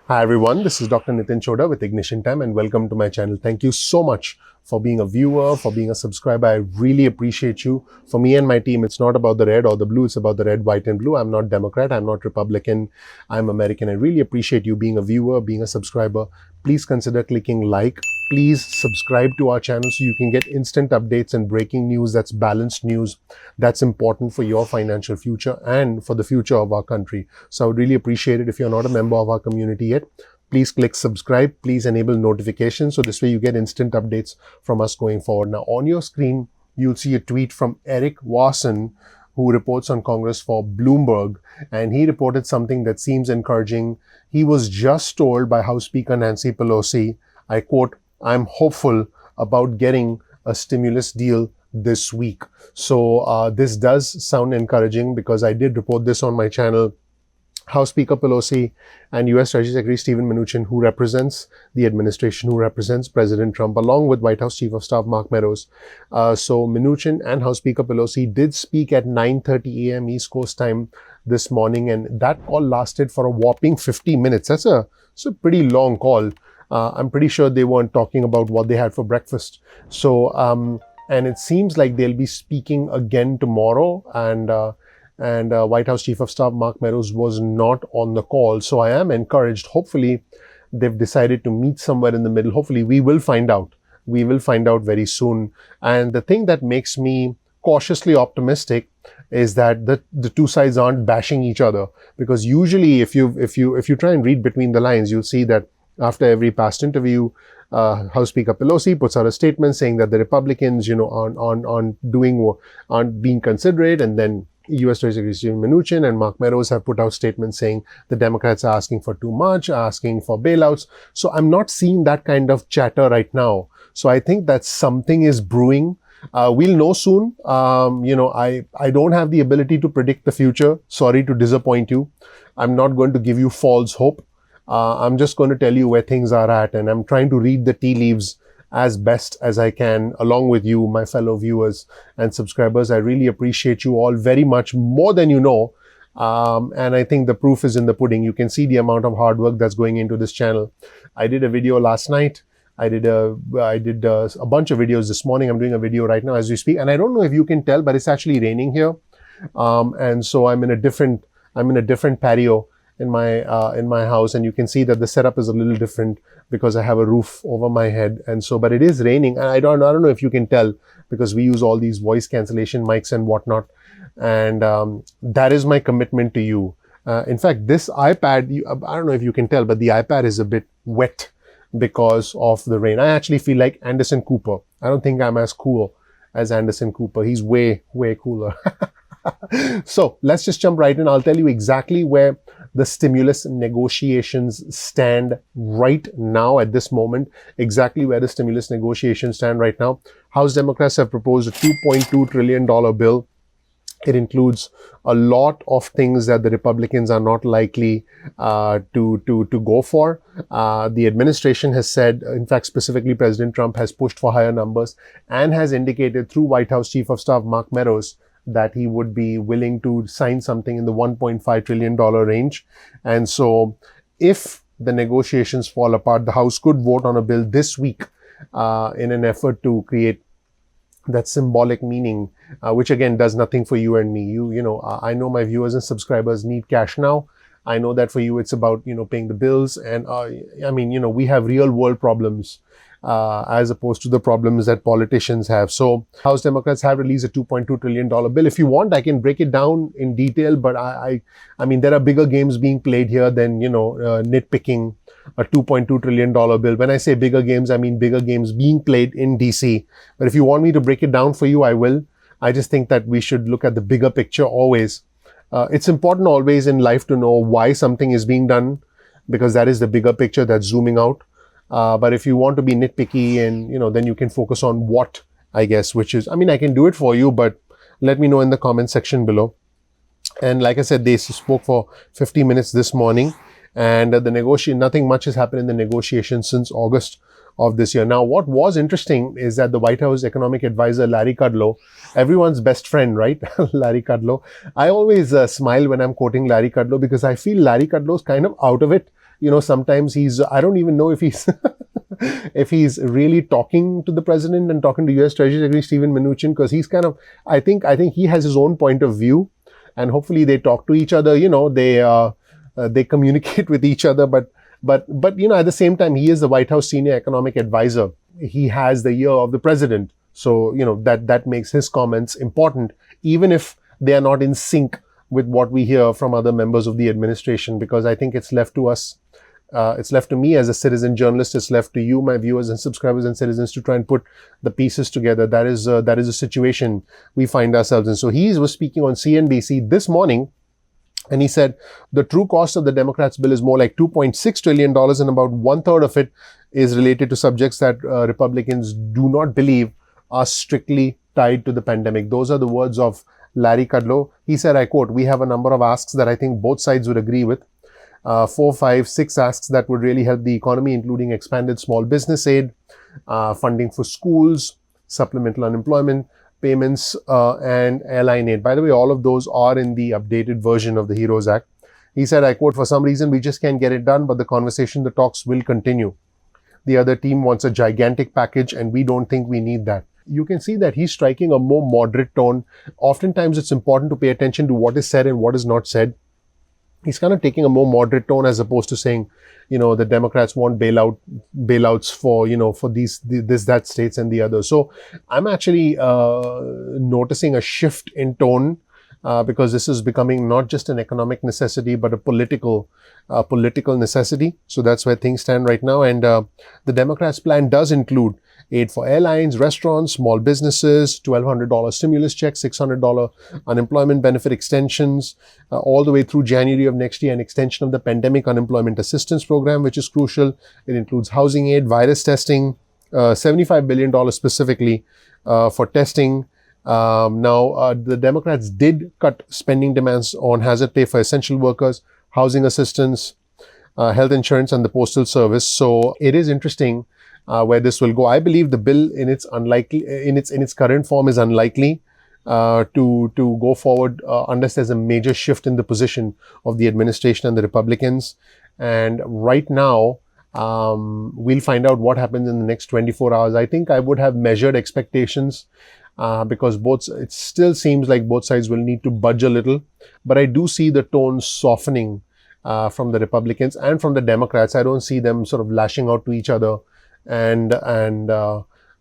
Hi everyone, this is Dr. Nitin Choda with Ignition Time and welcome to my channel. Thank you so much for being a viewer, for being a subscriber. I really appreciate you. For me and my team, it's not about the red or the blue, it's about the red, white and blue. I'm not Democrat, I'm not Republican, I'm American. I really appreciate you being a viewer, being a subscriber. Please consider clicking like. Please subscribe to our channel so you can get instant updates and breaking news that's balanced news that's important for your financial future and for the future of our country. So I would really appreciate it if you're not a member of our community yet. Please click subscribe. Please enable notifications so this way you get instant updates from us going forward. Now on your screen, you'll see a tweet from Eric Wasson, who reports on Congress for Bloomberg, and he reported something that seems encouraging. He was just told by House Speaker Nancy Pelosi, I quote, "I'm hopeful about getting a stimulus deal this week." So this does sound encouraging because I did report this on my channel. House Speaker Pelosi and U.S. Treasury Secretary Steven Mnuchin, who represents the administration, who represents President Trump, along with White House Chief of Staff Mark Meadows. So Mnuchin and House Speaker Pelosi did speak at 9:30 a.m. East Coast time this morning, and that call lasted for a whopping 50 minutes. That's a pretty long call. I'm pretty sure they weren't talking about what they had for breakfast. So, and it seems like they'll be speaking again tomorrow, and White House Chief of Staff Mark Meadows was not on the call. So I am encouraged. Hopefully, they've decided to meet somewhere in the middle. Hopefully, we will find out. We will find out very soon. And the thing that makes me cautiously optimistic is that the two sides aren't bashing each other. Because usually, if you try and read between the lines, you'll see that after every past interview, House Speaker Pelosi puts out a statement saying that the Republicans, aren't being considerate, and then U.S. Treasury Secretary Mnuchin and Mark Meadows have put out statements saying the Democrats are asking for too much, asking for bailouts. So I'm not seeing that kind of chatter right now. So I think that something is brewing. We'll know soon. I don't have the ability to predict the future. Sorry to disappoint you. I'm not going to give you false hope. I'm just going to tell you where things are at, and I'm trying to read the tea leaves as best as I can, along with you, my fellow viewers and subscribers. I really appreciate you all very much, more than you know. And I think the proof is in the pudding. You can see the amount of hard work that's going into this channel. I did a video last night. I did a bunch of videos this morning. I'm doing a video right now as we speak. And I don't know if you can tell, but it's actually raining here. And so I'm in a different patio in my house, and you can see that the setup is a little different because I have a roof over my head, and so, but it is raining, and I don't know if you can tell because we use all these voice cancellation mics and whatnot, and that is my commitment to you. In fact, this iPad, I don't know if you can tell, but the iPad is a bit wet because of the rain. I actually feel like Anderson Cooper. I don't think I'm as cool as Anderson Cooper. He's way cooler. So let's just jump right in. I'll tell you exactly where the stimulus negotiations stand right now at this moment. Exactly where the stimulus negotiations stand right now. House Democrats have proposed a $2.2 trillion bill. It includes a lot of things that the Republicans are not likely to go for. The administration has said, in fact, specifically President Trump has pushed for higher numbers and has indicated through White House Chief of Staff Mark Meadows that he would be willing to sign something in the $1.5 trillion range. And so if the negotiations fall apart, the House could vote on a bill this week in an effort to create that symbolic meaning, which again does nothing for you and me. I know my viewers and subscribers need cash now. I know that for you, it's about, paying the bills. And we have real world problems as opposed to the problems that politicians have. So House Democrats have released a $2.2 trillion bill. If you want, I can break it down in detail, but I mean, there are bigger games being played here than, nitpicking a $2.2 trillion bill. When I say bigger games, I mean bigger games being played in DC. But if you want me to break it down for you, I will. I just think that we should look at the bigger picture always. It's important always in life to know why something is being done, because that is the bigger picture that's zooming out. But if you want to be nitpicky and, then you can focus on what, I guess, which is, I can do it for you, but let me know in the comment section below. And like I said, they spoke for 50 minutes this morning, and nothing much has happened in the negotiations since August of this year. Now, what was interesting is that the White House economic advisor, Larry Kudlow, everyone's best friend, right? Larry Kudlow. I always smile when I'm quoting Larry Kudlow because I feel Larry Kudlow's kind of out of it. sometimes I don't even know if he's if he's really talking to the president and talking to US Treasury Secretary Steven Mnuchin, because he's kind of, I think he has his own point of view, and hopefully they talk to each other, they communicate with each other, but at the same time, he is the White House senior economic advisor. He has the ear of the president. So, that makes his comments important, even if they are not in sync with what we hear from other members of the administration, because I think it's left to us. It's left to me as a citizen journalist. It's left to you, my viewers and subscribers and citizens, to try and put the pieces together. That is a situation we find ourselves in. So he was speaking on CNBC this morning, and he said the true cost of the Democrats' bill is more like $2.6 trillion, and about 1/3 of it is related to subjects that Republicans do not believe are strictly tied to the pandemic. Those are the words of Larry Kudlow. He said, I quote, "We have a number of asks that I think both sides would agree with. 4, 5, 6 asks that would really help the economy, including expanded small business aid, funding for schools, supplemental unemployment payments, and airline aid." By the way, all of those are in the updated version of the HEROES Act. He said, I quote, "For some reason, we just can't get it done, but the conversation, the talks will continue. The other team wants a gigantic package, and we don't think we need that." You can see that he's striking a more moderate tone. Oftentimes, it's important to pay attention to what is said and what is not said. He's kind of taking a more moderate tone, as opposed to saying, the Democrats want bailouts for, for that states and the others. So I'm actually noticing a shift in tone, because this is becoming not just an economic necessity, but a political necessity. So that's where things stand right now. And the Democrats' plan does include aid for airlines, restaurants, small businesses, $1,200 stimulus checks, $600 unemployment benefit extensions, all the way through January of next year, an extension of the pandemic unemployment assistance program, which is crucial. It includes housing aid, virus testing, $75 billion specifically for testing. The Democrats did cut spending demands on hazard pay for essential workers, housing assistance, health insurance, and the postal service. So it is interesting where this will go. I believe the bill in its current form is unlikely to go forward unless there's a major shift in the position of the administration and the Republicans. And right now, we'll find out what happens in the next 24 hours. I think I would have measured expectations, because it still seems like both sides will need to budge a little. But I do see the tone softening from the Republicans and from the Democrats. I don't see them sort of lashing out to each other and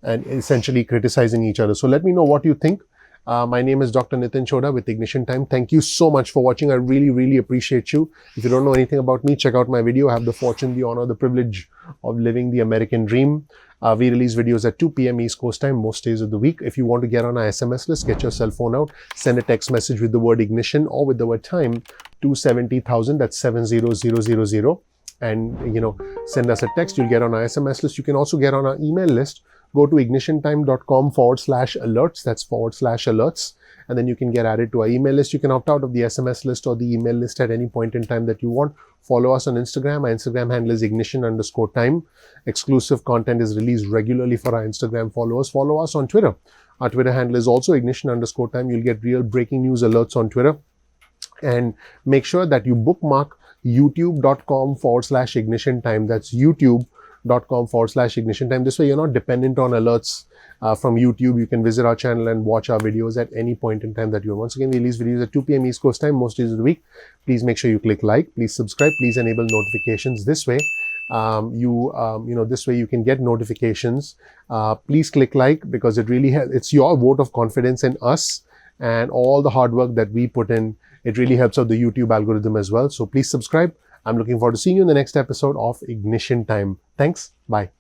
essentially criticizing each other. So let me know what you think. My name is Dr. Nitin Chhoda with Ignition Time. Thank you so much for watching. I really, really appreciate you. If you don't know anything about me, check out my video. I have the fortune, the honor, the privilege of living the American dream. We release videos at 2 p.m. East Coast time most days of the week. If you want to get on our SMS list, get your cell phone out, send a text message with the word ignition or with the word time to 70,000. That's 70000. And, send us a text. You'll get on our SMS list. You can also get on our email list. Go to ignitiontime.com/alerts. That's /alerts. And then you can get added to our email list. You can opt out of the SMS list or the email list at any point in time that you want. Follow us on Instagram. Our Instagram handle is ignition_time. Exclusive content is released regularly for our Instagram followers. Follow us on Twitter. Our Twitter handle is also ignition_time. You'll get real breaking news alerts on Twitter. And make sure that you bookmark youtube.com/ignition time. That's youtube.com/ignition time. This way you're not dependent on alerts from YouTube. You can visit our channel and watch our videos at any point in time that you want. Once again, we release videos at 2 p.m. East Coast time most days of the week. Please make sure you click like, please subscribe, please enable notifications. This way, this way you can get notifications. Please click like, because it really it's your vote of confidence in us and all the hard work that we put in. It really helps out the YouTube algorithm as well. So please subscribe. I'm looking forward to seeing you in the next episode of Ignition Time. Thanks. Bye.